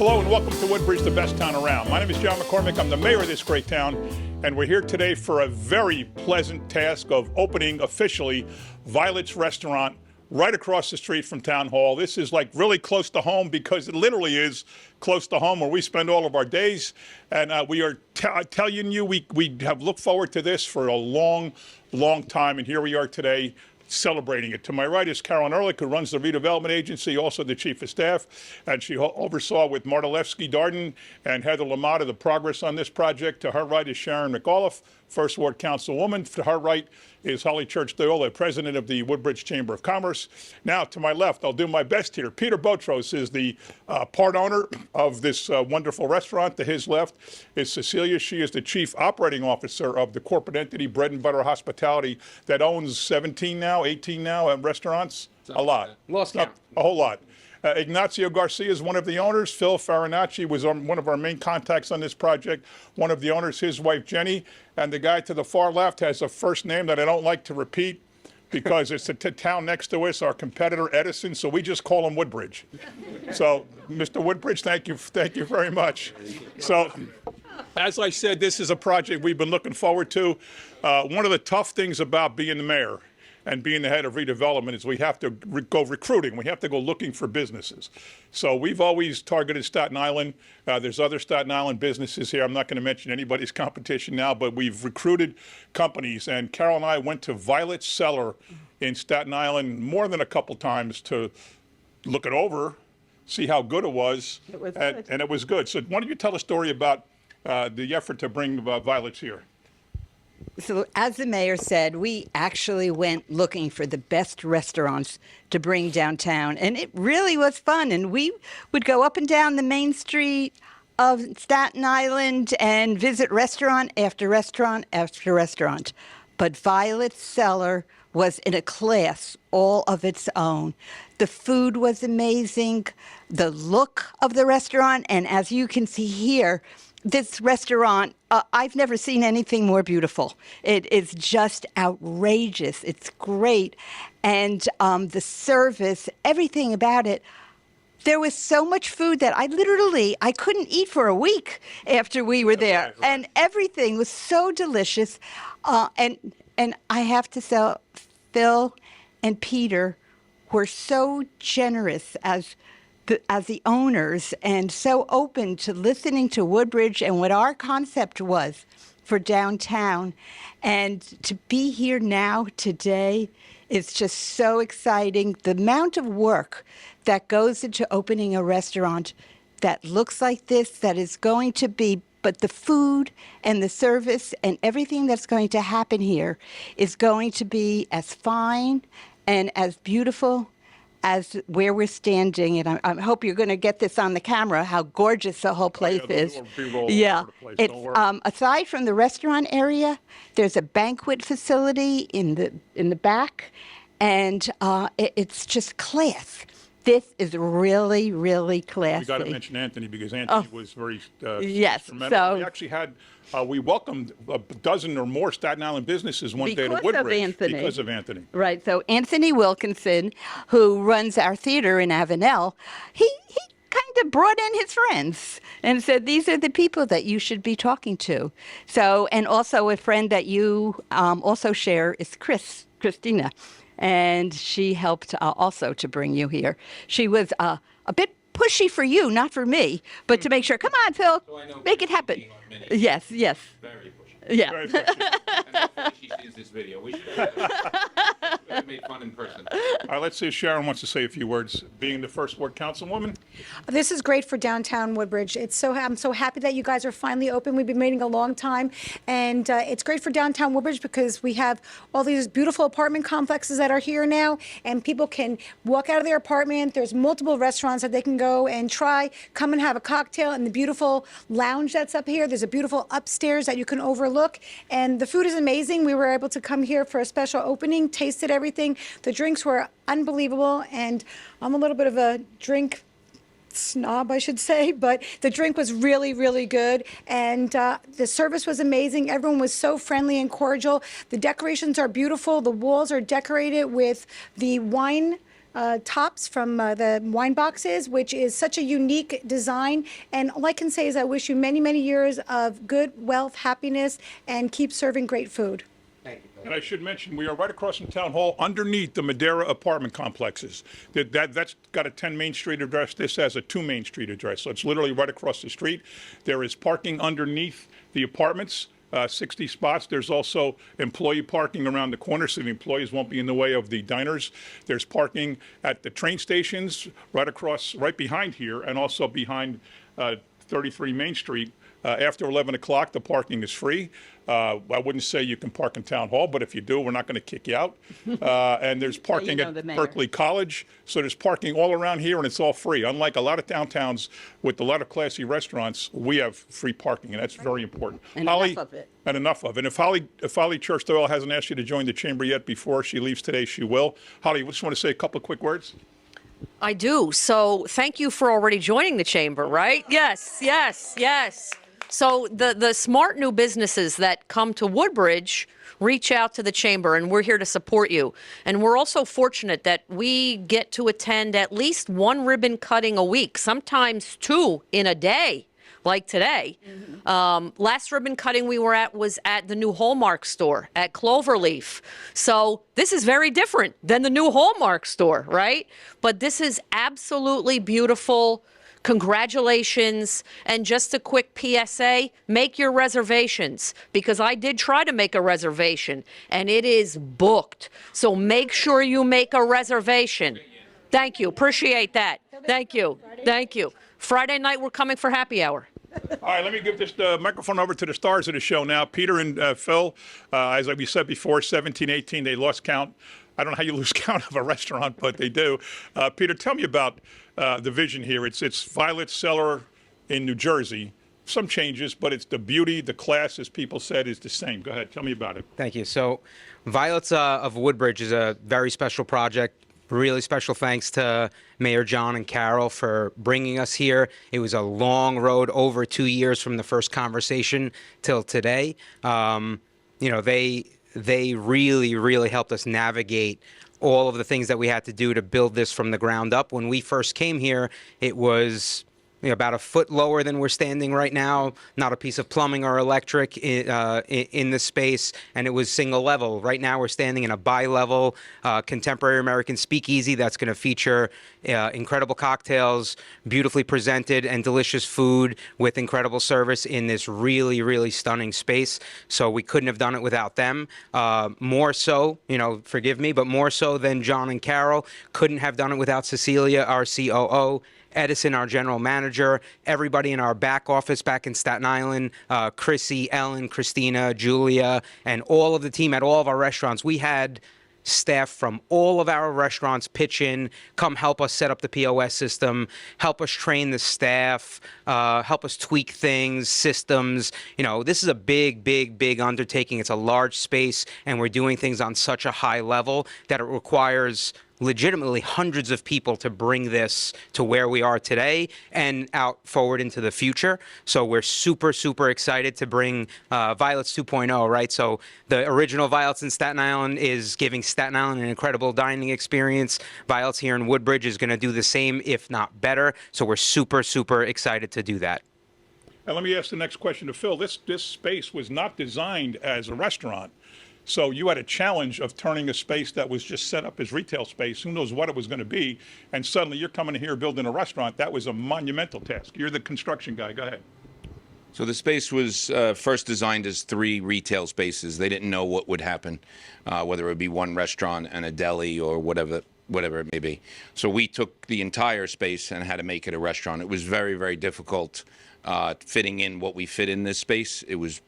Hello and welcome to Woodbridge, the best town around. My name is John McCormick. I'm the mayor of this great town, and we're here today for a very pleasant task of opening officially Violette's restaurant right across the street from Town Hall. This is like really close to home because it literally is close to home where we spend all of our days. And we are telling you, we have looked forward to this for a long, long time. And here we are today celebrating it. To my right is Carolyn Ehrlich, who runs the redevelopment agency, also the chief of staff, and she oversaw with Marta Lefsky-Darden and Heather Lamata the progress on this project. To her right is Sharon McAuliffe, First Ward Councilwoman. To her right is Holly Church-Doyle, the president of the Woodbridge Chamber of Commerce. Now, to my left, I'll do my best here. Peter Botros is the part owner of this wonderful restaurant. To his left is Cecilia. She is the chief operating officer of the corporate entity Bread and Butter Hospitality that owns 17 now, 18 now restaurants. A lot. Lost count. A whole lot. Ignacio Garcia is one of the owners. Phil Farinacci was one of our main contacts on this project. One of the owners, his wife Jenny, and the guy to the far left has a first name that I don't like to repeat because it's the town next to us, our competitor Edison, so we just call him Woodbridge. So, Mr. Woodbridge, thank you very much. So, as I said, this is a project we've been looking forward to. One of the tough things about being the mayor and being the head of redevelopment is we have to go recruiting. We have to go looking for businesses. So we've always targeted Staten Island. There's other Staten Island businesses here. I'm not going to mention anybody's competition now, but we've recruited companies. And Carol and I went to Violette's Cellar in Staten Island more than a couple times to look it over, see how good it was. It was good. And it was good. So why don't you tell a story about the effort to bring Violette's here? So as the mayor said, we actually went looking for the best restaurants to bring downtown, and it really was fun. And we would go up and down the main street of Staten Island and visit restaurant after restaurant after restaurant. But Violette's Cellar was in a class all of its own. The food was amazing, the look of the restaurant, and as you can see here, this restaurant, I've never seen anything more beautiful. It is just outrageous. It's great. And the service, everything about it. There was so much food that I couldn't eat for a week after we were there. Right. And everything was so delicious. And I have to say, Phil and Peter were so generous as the owners and so open to listening to Woodbridge and what our concept was for downtown. And to be here now today is just so exciting. The amount of work that goes into opening a restaurant that looks like this, that is going to be, but the food and the service and everything that's going to happen here is going to be as fine and as beautiful as where we're standing, and I hope you're going to get this on the camera, how gorgeous the whole place is. Yeah, it's aside from the restaurant area, there's a banquet facility in the back, and it's just class. This is really, really classy. We got to mention Anthony because Anthony was very yes. instrumental. So we actually had we welcomed a dozen or more Staten Island businesses one day to Woodbridge because of Anthony. Right. So Anthony Wilkinson, who runs our theater in Avenel, he kind of brought in his friends and said, these are the people that you should be talking to. So, and also a friend that you also share is Christina. And she helped also to bring you here. She was a bit pushy for you, not for me, but to make sure, come on, Phil, So make it happen. Yes. Very pushy. Yeah. Very pushy. And hopefully she sees this video. We should have made fun in person. All right, let's see if Sharon wants to say a few words, being the First Ward Councilwoman. This is great for downtown Woodbridge. I'm so happy that you guys are finally open. We've been waiting a long time, and it's great for downtown Woodbridge because we have all these beautiful apartment complexes that are here now, and people can walk out of their apartment. There's multiple restaurants that they can go and try, come and have a cocktail in the beautiful lounge that's up here. There's a beautiful upstairs that you can overlook, and the food is amazing. We were able to come here for a special opening, tasted everything. The drinks were unbelievable, and I'm a little bit of a drink snob, I should say, but the drink was really, really good, and the service was amazing. Everyone was so friendly and cordial. The decorations are beautiful. The walls are decorated with the wine tops from the wine boxes, which is such a unique design. And all I can say is I wish you many, many years of good wealth, happiness, and keep serving great food. And I should mention, we are right across from Town Hall, underneath the Madeira apartment complexes. That's got a 10 Main Street address. This has a 2 Main Street address. So it's literally right across the street. There is parking underneath the apartments, 60 spots. There's also employee parking around the corner, so the employees won't be in the way of the diners. There's parking at the train stations right behind here, and also behind 33 Main Street. After 11 o'clock, the parking is free. I wouldn't say you can park in Town Hall, but if you do, we're not going to kick you out. And there's parking at Berkeley College. So there's parking all around here, and it's all free. Unlike a lot of downtowns with a lot of classy restaurants, we have free parking, and that's very important. And Holly, enough of it. And enough of it. And if Holly Church Doyle hasn't asked you to join the chamber yet before she leaves today, she will. Holly, you just want to say a couple of quick words? I do. So thank you for already joining the chamber, right? Yes, yes, yes. So the smart new businesses that come to Woodbridge reach out to the chamber, and we're here to support you. And we're also fortunate that we get to attend at least one ribbon cutting a week, sometimes 2 in a day, like today. Last ribbon cutting we were at was at the new Hallmark store at Cloverleaf. So this is very different than the new Hallmark store, right? But this is absolutely beautiful. Congratulations. And just a quick PSA, make your reservations, because I did try to make a reservation and it is booked. So make sure you make a reservation. Thank you. Appreciate that. Thank you. Thank you. Friday night, we're coming for happy hour. All right, let me give this microphone over to the stars of the show now. Peter and Phil, as we said before, 17, 18, they lost count. I don't know how you lose count of a restaurant, but they do. Peter, tell me about the vision here. It's Violette's Cellar in New Jersey. Some changes, but it's the beauty, the class, as people said, is the same. Go ahead, tell me about it. Thank you. So Violette's of Woodbridge is a very special project. Really special thanks to Mayor John and Carol for bringing us here. It was a long road, over 2 years from the first conversation till today. They really helped us navigate all of the things that we had to do to build this from the ground up. When we first came here, it was about a foot lower than we're standing right now, not a piece of plumbing or electric in the space, and it was single level. Right now we're standing in a bi-level contemporary American speakeasy that's going to feature incredible cocktails, beautifully presented and delicious food with incredible service in this really stunning space. So we couldn't have done it without them. More so, forgive me, but more so than John and Carol, couldn't have done it without Cecilia, our COO, Edison, our general manager, everybody in our back office back in Staten Island, Chrissy, Ellen, Christina, Julia, and all of the team at all of our restaurants. We had staff from all of our restaurants pitch in, come help us set up the POS system, help us train the staff, help us tweak things, systems. This is a big undertaking. It's a large space, and we're doing things on such a high level that it requires legitimately hundreds of people to bring this to where we are today and out forward into the future. So we're super excited to bring Violette's 2.0, right? So the original Violette's in Staten Island is giving Staten Island an incredible dining experience. Violette's here in Woodbridge is going to do the same, if not better. So we're super excited to do that. And let me ask the next question to Phil. This space was not designed as a restaurant. So you had a challenge of turning a space that was just set up as retail space, who knows what it was going to be, and suddenly you're coming here building a restaurant. That was a monumental task. You're the construction guy. Go ahead. So the space was first designed as 3 retail spaces. They didn't know what would happen, whether it would be one restaurant and a deli or whatever it may be. So we took the entire space and had to make it a restaurant. It was very difficult fitting in what we fit in this space. It was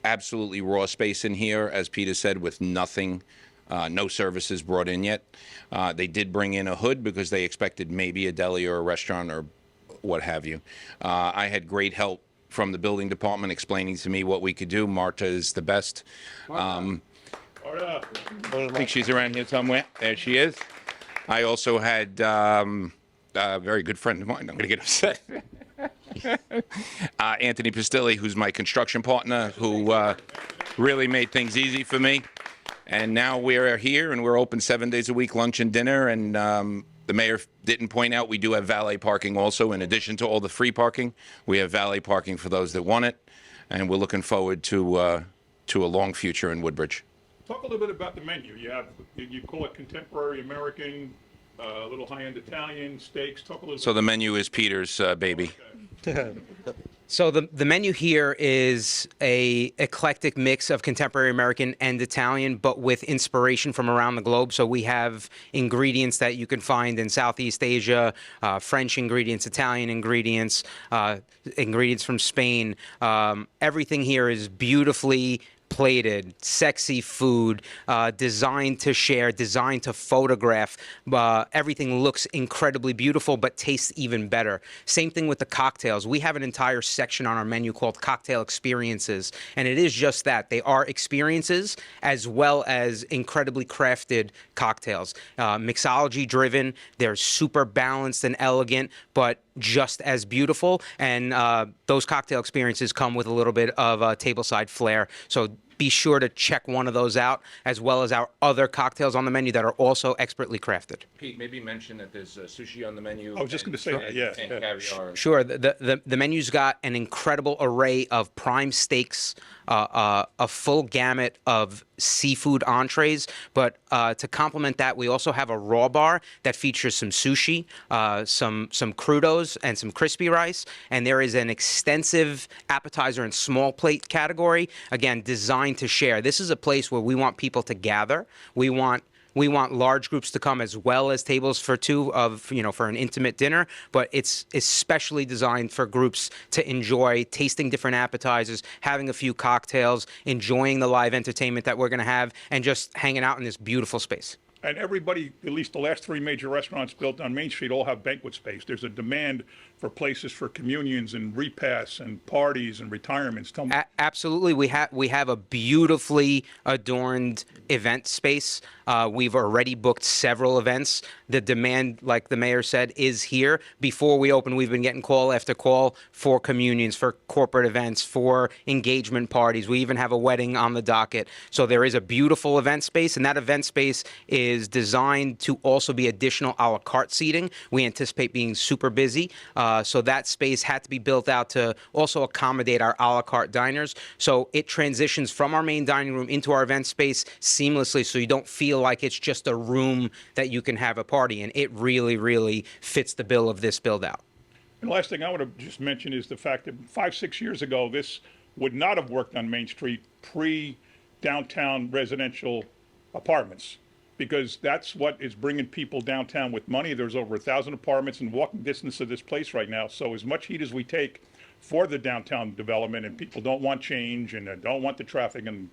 absolutely raw space in here, as Peter said, with nothing, no services brought in yet. They did bring in a hood because they expected maybe a deli or a restaurant or what have you. I had great help from the building department explaining to me what we could do. Marta is the best. I think she's around here somewhere. There she is. I also had a very good friend of mine. I'm going to get upset. Anthony Pistilli, who's my construction partner, who really made things easy for me. And now we're here, and we're open 7 days a week, lunch and dinner. And the mayor didn't point out we do have valet parking also. In addition to all the free parking, we have valet parking for those that want it. And we're looking forward to a long future in Woodbridge. Talk a little bit about the menu. You call it contemporary American, a little high-end Italian, steaks. Talk a little So bit. the menu is Peter's baby. So the menu here is a eclectic mix of contemporary American and Italian, but with inspiration from around the globe. So we have ingredients that you can find in Southeast Asia, French ingredients, Italian ingredients, ingredients from Spain. Everything here is beautifully plated, sexy food, designed to share, designed to photograph. Everything looks incredibly beautiful, but tastes even better. Same thing with the cocktails. We have an entire section on our menu called Cocktail Experiences, and it is just that. They are experiences as well as incredibly crafted cocktails. Mixology driven, they're super balanced and elegant, but just as beautiful. And those cocktail experiences come with a little bit of a tableside flair. So be sure to check one of those out, as well as our other cocktails on the menu that are also expertly crafted. Pete, maybe mention that there's sushi on the menu. I was just going to say that, yeah. And caviar. Sure. The menu's got an incredible array of prime steaks, a full gamut of seafood entrees, but to complement that, we also have a raw bar that features some sushi, some crudos, and some crispy rice, and there is an extensive appetizer and small plate category, again, designed to share. This is a place where we want people to gather. We want large groups to come, as well as tables for two for an intimate dinner, but it's especially designed for groups to enjoy tasting different appetizers, having a few cocktails, enjoying the live entertainment that we're going to have, and just hanging out in this beautiful space. And everybody, at least the last three major restaurants built on Main Street, all have banquet space. There's a demand for places for communions and repasts and parties and retirements. Tell me. Absolutely. We have a beautifully adorned event space. We've already booked several events. The demand, like the mayor said, is here. Before we open, we've been getting call after call for communions, for corporate events, for engagement parties. We even have a wedding on the docket. So there is a beautiful event space, and that event space is designed to also be additional a la carte seating. We anticipate being super busy. So that space had to be built out to also accommodate our a la carte diners. So it transitions from our main dining room into our event space seamlessly, so you don't feel like it's just a room that you can have a party in. It really, really fits the bill of this build out. And the last thing I want to just mention is the fact that 5-6 years ago, this would not have worked on Main Street pre-downtown residential apartments, because that's what is bringing people downtown with money. There's over 1,000 apartments in walking distance of this place right now. So as much heat as we take for the downtown development, and people don't want change and don't want the traffic and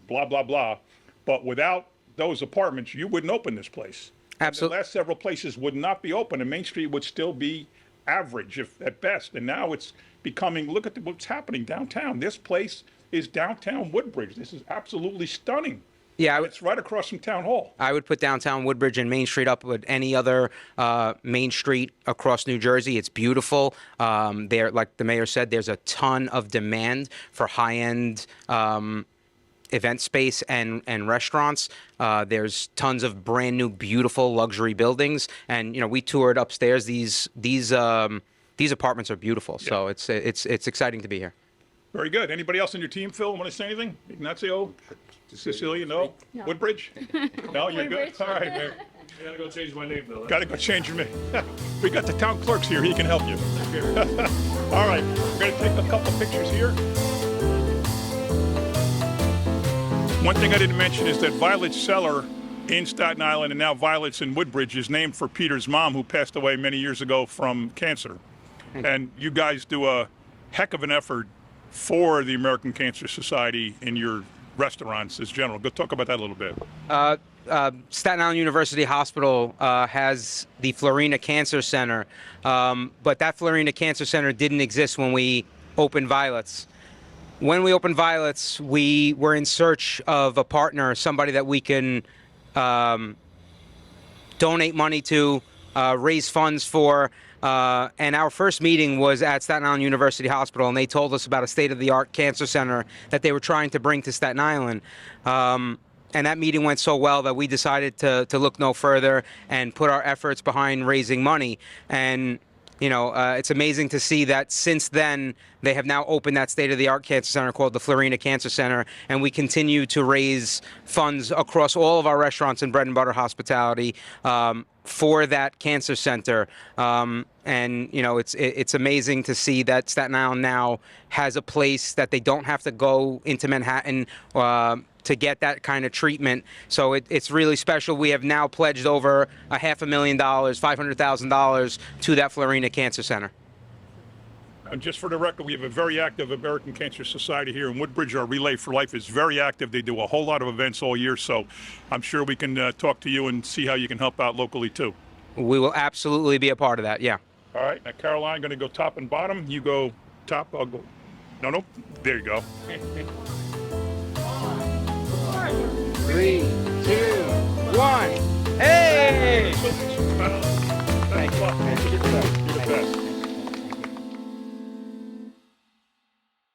blah, blah, blah. But without those apartments, you wouldn't open this place. Absolutely. The last several places would not be open, and Main Street would still be average, if at best. And now it's becoming, look at what's happening downtown. This place is downtown Woodbridge. This is absolutely stunning. Yeah, It's right across from Town Hall. I would put downtown Woodbridge and Main Street up with any other main street across New Jersey. It's beautiful. There, like the mayor said, there's a ton of demand for high-end event space and restaurants. There's tons of brand new, beautiful luxury buildings, and we toured upstairs. These apartments are beautiful, so it's exciting to be here. Very good. Anybody else on your team, Phil, want to say anything? Ignacio? Cecilia, no? Woodbridge? No, you're good? All right, man. I gotta go change my name, though. Got to go change your name. We got the town clerks here. He can help you. All right, we're going to take a couple pictures here. One thing I didn't mention is that Violette's cellar in Staten Island, and now Violette's in Woodbridge, is named for Peter's mom, who passed away many years ago from cancer. And you guys do a heck of an effort for the American Cancer Society in your restaurants as general. Go talk about that a little bit. Staten Island University Hospital has the Florina Cancer Center, but that Florina Cancer Center didn't exist when we opened Violette's. When we opened Violette's, we were in search of a partner, somebody that we can donate money to, raise funds for. And our first meeting was at Staten Island University Hospital, and they told us about a state-of-the-art cancer center that they were trying to bring to Staten Island. and that meeting went so well that we decided to look no further and put our efforts behind raising money. And it's amazing to see that since then, they have now opened that state-of-the-art cancer center called the Florina Cancer Center, and we continue to raise funds across all of our restaurants and bread and butter hospitality for that cancer center. It's amazing to see that Staten Island now has a place that they don't have to go into Manhattan to get that kind of treatment. So it's really special. We have now pledged over $500,000, $500,000 to that Florina Cancer Center. And just for the record, we have a very active American Cancer Society here in Woodbridge. Our Relay for Life is very active. They do a whole lot of events all year, so I'm sure we can talk to you and see how you can help out locally too. We will absolutely be a part of that, yeah. All right, now Caroline, going to go top and bottom. You go top, I'll go. No, there you go. 3, 2, 1. Hey! Thanks a lot. You're the best.